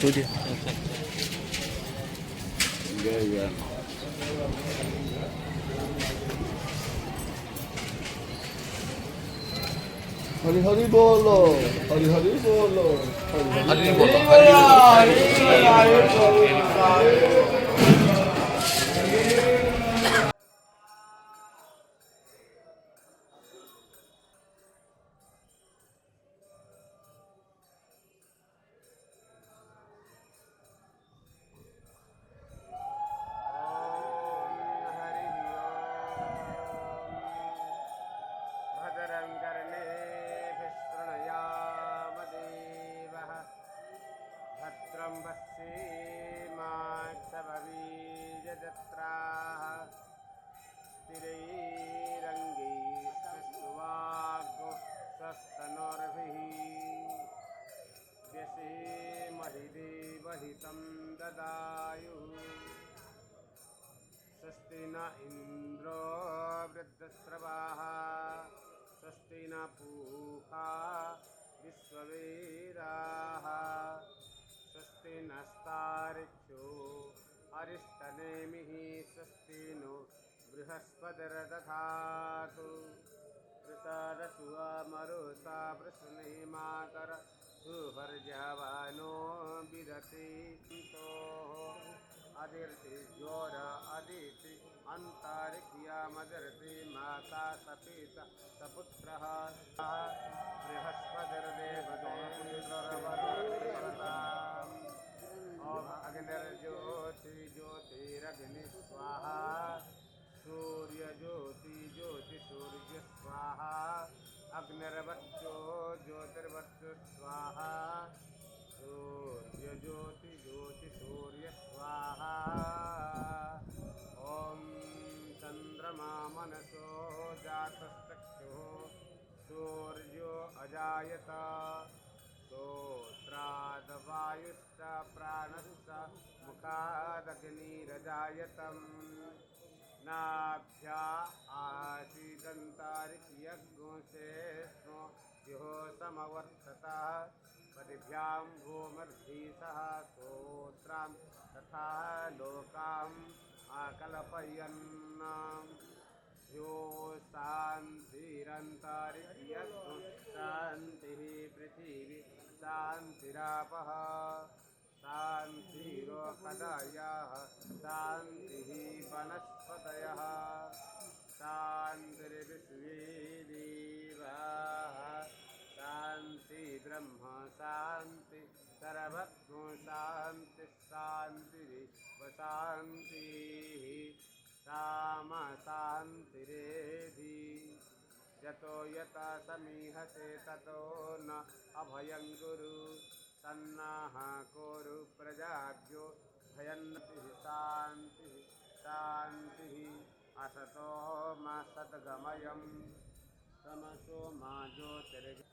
तुझे हरि हरि बोलो, हरि हरि बोलो, हरि हरि बोलो, हरि भद्रं पश्येमाक्षभवीजत्राः स्थिरैरङ्गैस्तुवाग् स्वस्तनोर्भिः व्यसेमहि देवहितं ददायुः स्वस्ति न इन्द्रो वृद्धस्रवाः स्वस्ति न पूषा विश्ववेदाः स्वस्ति नस्तारिक्षो अरिष्टनेमिः स्वस्ति नो बृहस्पतिर्दधातु प्रसादसुमरुता वृषणेमाकर सुभर्जवानो विदति अदिर्ति ज्योर अदिति अंतरिक्षयामदिर्ति माता सपित सपुत्रः बृहस्पतिर्देवताम् ओम अग्निर्ज्योति ज्योतिरग्नि स्वाहा सूर्य ज्योति ज्योति सूर्य स्वाहा अग्निर्वत्यो ज्योतिर्वत्यो स्वाहा सूर्य ज्योति ज्योति सूर्य स्वाहा ओम चंद्रमा मनसो जातस्तक्षुः सूर्यो अजायत श्रोत्राद्वायुश्च प्राणश्च मुखादग्निरजायतम् नाभ्या आसीदन्तरिक्षयज्ञोषेष्णो यो समवर्ततः पदिभ्यां भूमर्धीसः श्रोत्रां तथा लोकाम् आकल्पयन् यो शान्तिरन्तरिक्षयज्ञो शान्तिः पृथिवी शान्तिरापः शान्तिरोषधयः शान्तिः वनस्पतयः शान्तिर्विश्वे देवाः शान्ति ब्रह्म शान्ति सर्वज्ञो शान्ति शान्तिरेव शान्तिः साम शान्तिरेधि यतो यथा समीहसे ततो न अभयं गुरु सन्नाः कुरु प्रजाभ्यो भयन्नतिः शान्तिः शान्तिः असतो मा सद्गमयं तमसो मा ज्योतिर्गमयम्